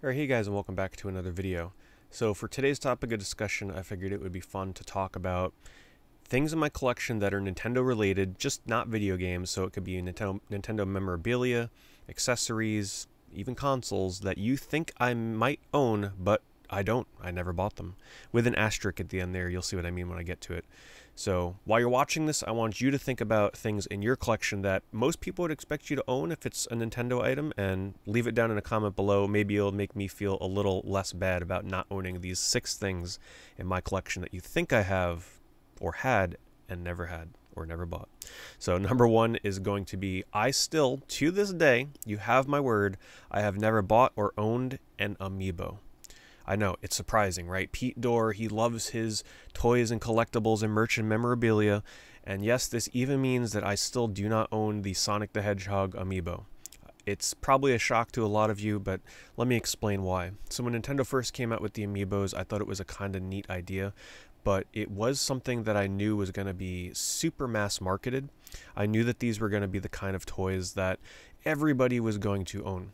Alright, hey guys, and welcome back to another video. So for today's topic of discussion, I figured it would be fun to talk about things in my collection that are Nintendo related, just not video games. So it could be Nintendo memorabilia, accessories, even consoles that you think I might own, but I don't. I never bought them. With an asterisk at the end there, you'll see what I mean when I get to it. So while you're watching this, I want you to think about things in your collection that most people would expect you to own if it's a Nintendo item, and leave it down in a comment below. Maybe it'll make me feel a little less bad about not owning these 6 things in my collection that you think I have or had and never had or never bought. So number 1 is going to be, I still, to this day, you have my word, I have never bought or owned an amiibo. I know, it's surprising, right? PeteDorr, he loves his toys and collectibles and merchant memorabilia. And yes, this even means that I still do not own the Sonic the Hedgehog amiibo. It's probably a shock to a lot of you, but let me explain why. So when Nintendo first came out with the amiibos, I thought it was a kind of neat idea, but it was something that I knew was going to be super mass marketed. I knew that these were going to be the kind of toys that everybody was going to own.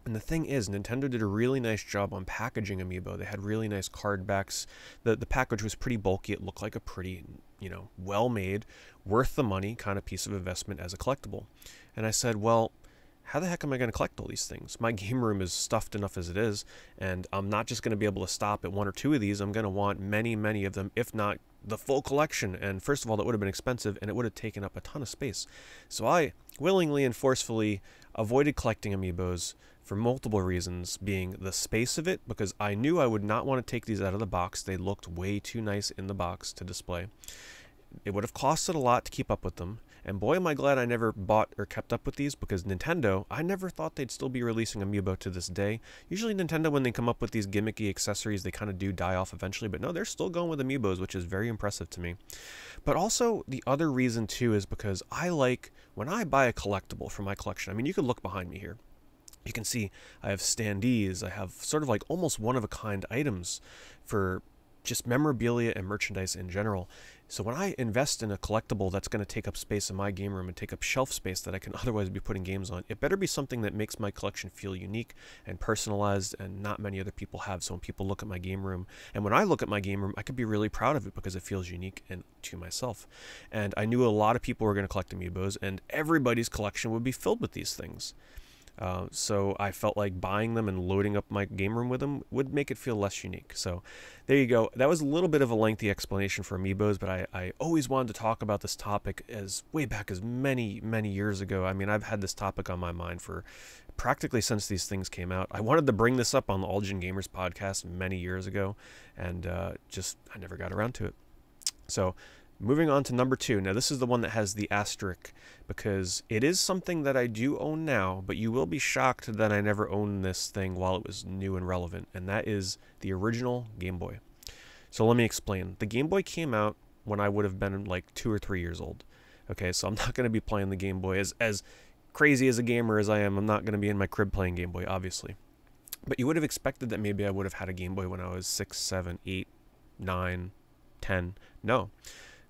And the thing is, Nintendo did a really nice job on packaging amiibo. They had really nice card backs. The package was pretty bulky. It looked like a pretty, well-made, worth the money kind of piece of investment as a collectible. And I said, well, how the heck am I going to collect all these things? My game room is stuffed enough as it is, and I'm not just going to be able to stop at 1 or 2 of these. I'm going to want many, many of them, if not the full collection. And first of all, that would have been expensive, and it would have taken up a ton of space. So I willingly and forcefully avoided collecting amiibos for multiple reasons, being the space of it, because I knew I would not want to take these out of the box. They looked way too nice in the box to display. It would have costed a lot to keep up with them, and boy am I glad I never bought or kept up with these, because Nintendo, I never thought they'd still be releasing amiibo to this day. Usually Nintendo, when they come up with these gimmicky accessories, they kind of do die off eventually, but no, they're still going with amiibos, which is very impressive to me. But also, the other reason too is because I like, when I buy a collectible for my collection, I mean, you can look behind me here. You can see I have standees, I have sort of like almost one-of-a-kind items for just memorabilia and merchandise in general. So when I invest in a collectible that's going to take up space in my game room and take up shelf space that I can otherwise be putting games on, it better be something that makes my collection feel unique and personalized and not many other people have. So when people look at my game room, and when I look at my game room, I could be really proud of it because it feels unique and to myself. And I knew a lot of people were going to collect amiibos, and everybody's collection would be filled with these things. So I felt like buying them and loading up my game room with them would make it feel less unique. So there you go. That was a little bit of a lengthy explanation for amiibos, but I always wanted to talk about this topic as way back as many, many years ago. I mean, I've had this topic on my mind for practically since these things came out. I wanted to bring this up on the All Gen Gamers podcast many years ago, and I never got around to it. So moving on to number 2. Now this is the one that has the asterisk, because it is something that I do own now, but you will be shocked that I never owned this thing while it was new and relevant, and that is the original Game Boy. So let me explain. The Game Boy came out when I would have been like 2 or 3 years old. Okay, so I'm not going to be playing the Game Boy. As crazy as a gamer as I am, I'm not going to be in my crib playing Game Boy, obviously. But you would have expected that maybe I would have had a Game Boy when I was 6, 7, 8, 9, 10. No.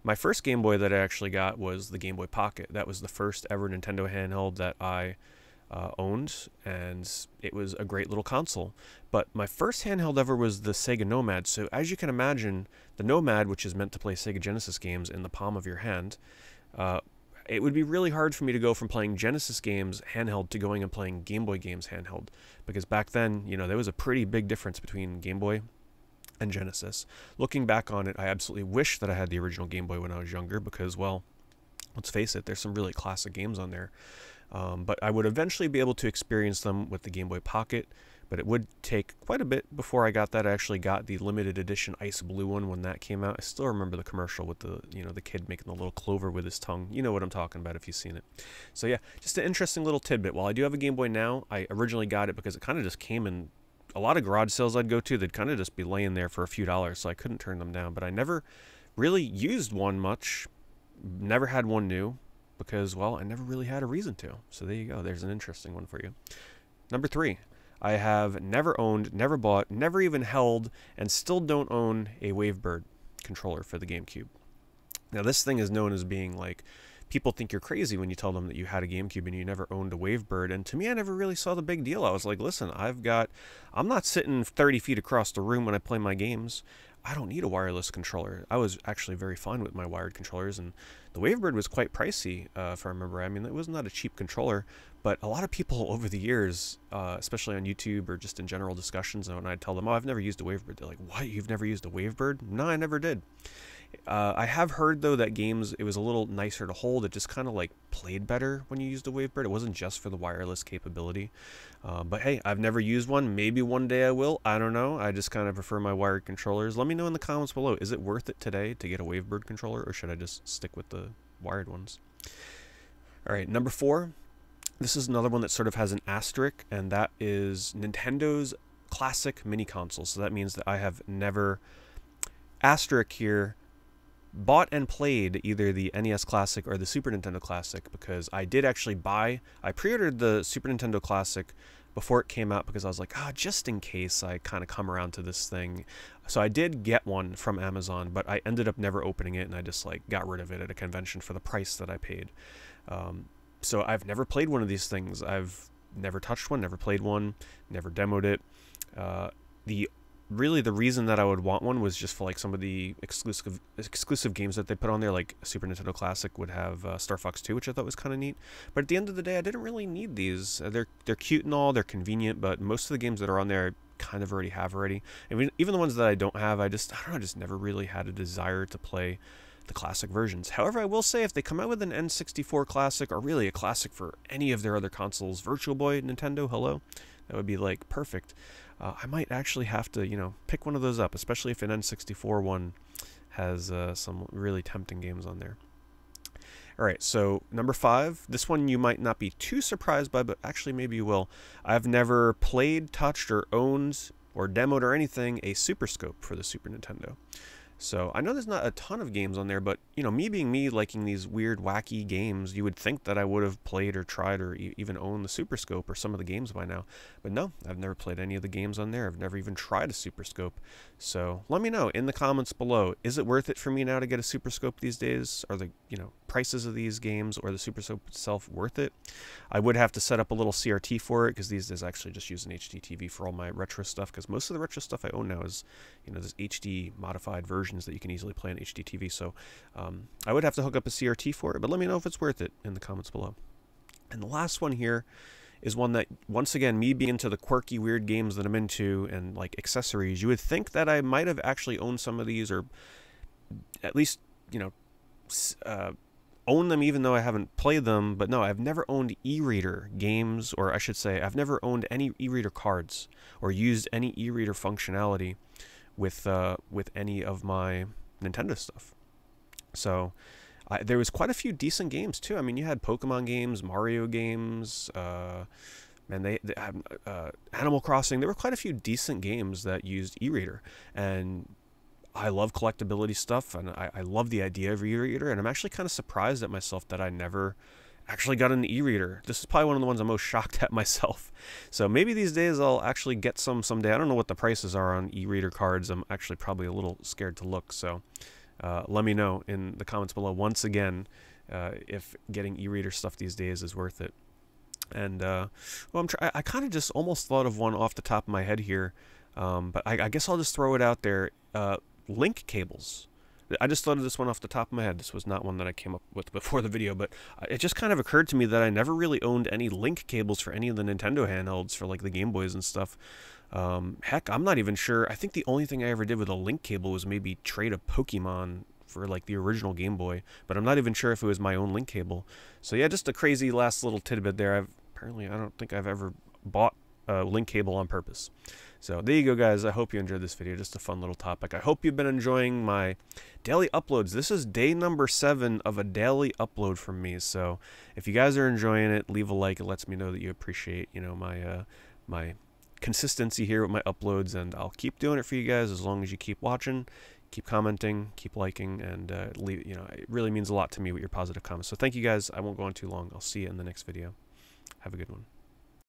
My first Game Boy that I actually got was the Game Boy Pocket. That was the first ever Nintendo handheld that I owned, and it was a great little console. But my first handheld ever was the Sega Nomad. So as you can imagine, the Nomad, which is meant to play Sega Genesis games in the palm of your hand, it would be really hard for me to go from playing Genesis games handheld to going and playing Game Boy games handheld. Because back then, there was a pretty big difference between Game Boy and Genesis. Looking back on it, I absolutely wish that I had the original Game Boy when I was younger, because, well, let's face it, there's some really classic games on there. But I would eventually be able to experience them with the Game Boy Pocket, but it would take quite a bit before I got that. I actually got the limited edition ice blue one when that came out. I still remember the commercial with the, the kid making the little clover with his tongue. You know what I'm talking about if you've seen it. So yeah, just an interesting little tidbit. While I do have a Game Boy now, I originally got it because it kind of just came in a lot of garage sales I'd go to. They'd kind of just be laying there for a few dollars, so I couldn't turn them down. But I never really used one much, never had one new, because, well, I never really had a reason to. So there you go. There's an interesting one for you. Number 3. I have never owned, never bought, never even held, and still don't own a Wavebird controller for the GameCube. Now, this thing is known as being like people think you're crazy when you tell them that you had a GameCube and you never owned a Wavebird. And to me, I never really saw the big deal. I was like, listen, I'm not sitting 30 feet across the room when I play my games. I don't need a wireless controller. I was actually very fine with my wired controllers, and the Wavebird was quite pricey, if I remember. I mean, it was not a cheap controller, but a lot of people over the years, especially on YouTube or just in general discussions, when I'd tell them, oh, I've never used a Wavebird, they're like, what, you've never used a Wavebird? No, I never did. I have heard, though, that games, it was a little nicer to hold. It just kind of, like, played better when you used a Wavebird. It wasn't just for the wireless capability. But, hey, I've never used one. Maybe one day I will. I don't know. I just kind of prefer my wired controllers. Let me know in the comments below. Is it worth it today to get a Wavebird controller, or should I just stick with the wired ones? All right, number 4. This is another one that sort of has an asterisk, and that is Nintendo's classic mini console. So that means that I have never, asterisk here, bought and played either the NES Classic or the Super Nintendo Classic, because I did actually I pre-ordered the Super Nintendo Classic before it came out because I was like, just in case I kind of come around to this thing. So I did get one from Amazon, but I ended up never opening it, and I just like got rid of it at a convention for the price that I paid. So I've never played one of these things. I've never touched one, never played one, never demoed it. Really the reason that I would want one was just for like some of the exclusive games that they put on there, like Super Nintendo Classic would have Star Fox 2, which I thought was kind of neat. But at the end of the day, I didn't really need these. They're cute and all, they're convenient, but most of the games that are on there I kind of already have already. And even the ones that I don't have, I don't know, I just never really had a desire to play the classic versions. However, I will say if they come out with an N64 Classic, or really a classic for any of their other consoles, Virtual Boy, Nintendo, hello, that would be like perfect. I might actually have to, pick one of those up, especially if an N64 one has some really tempting games on there. All right, so number 5, this one you might not be too surprised by, but actually maybe you will. I've never played, touched, or owned, or demoed, or anything, a Super Scope for the Super Nintendo. So I know there's not a ton of games on there, but me being me, liking these weird, wacky games, you would think that I would have played or tried or even owned the Super Scope or some of the games by now. But no, I've never played any of the games on there. I've never even tried a Super Scope. So let me know in the comments below. Is it worth it for me now to get a Super Scope these days? Are the prices of these games or the Super Scope itself worth it? I would have to set up a little CRT for it, because these days I actually just use an HD TV for all my retro stuff, because most of the retro stuff I own now is there's HD modified versions that you can easily play on HD TV. So I would have to hook up a CRT for it, but let me know if it's worth it in the comments below. And the last one here is one that, once again, me being into the quirky, weird games that I'm into and like accessories, you would think that I might have actually owned some of these, or at least own them even though I haven't played them. But no, I've never owned e-reader games, or I should say I've never owned any e-reader cards or used any e-reader functionality with any of my Nintendo stuff. So there was quite a few decent games too. I mean, you had Pokemon games, Mario games, and they had Animal Crossing. There were quite a few decent games that used e-reader, and I love collectability stuff, and I love the idea of e-reader, and I'm actually kind of surprised at myself that I never actually got an e-reader. This is probably one of the ones I'm most shocked at myself. So maybe these days I'll actually get some someday. I don't know what the prices are on e-reader cards. I'm actually probably a little scared to look, so let me know in the comments below once again if getting e-reader stuff these days is worth it. And well, I kind of just almost thought of one off the top of my head here, but I guess I'll just throw it out there. Link cables. I just thought of this one off the top of my head. This was not one that I came up with before the video, but it just kind of occurred to me that I never really owned any link cables for any of the Nintendo handhelds for like the Game Boys and stuff. Heck, I'm not even sure. I think the only thing I ever did with a link cable was maybe trade a Pokemon for like the original Game Boy, but I'm not even sure if it was my own link cable. So yeah, just a crazy last little tidbit there. Apparently I don't think I've ever bought a link cable on purpose. So there you go, guys. I hope you enjoyed this video. Just a fun little topic. I hope you've been enjoying my daily uploads. This is day number 7 of a daily upload from me. So if you guys are enjoying it, leave a like. It lets me know that you appreciate, my consistency here with my uploads, and I'll keep doing it for you guys as long as you keep watching, keep commenting, keep liking, and it really means a lot to me with your positive comments. So thank you guys. I won't go on too long. I'll see you in the next video. Have a good one.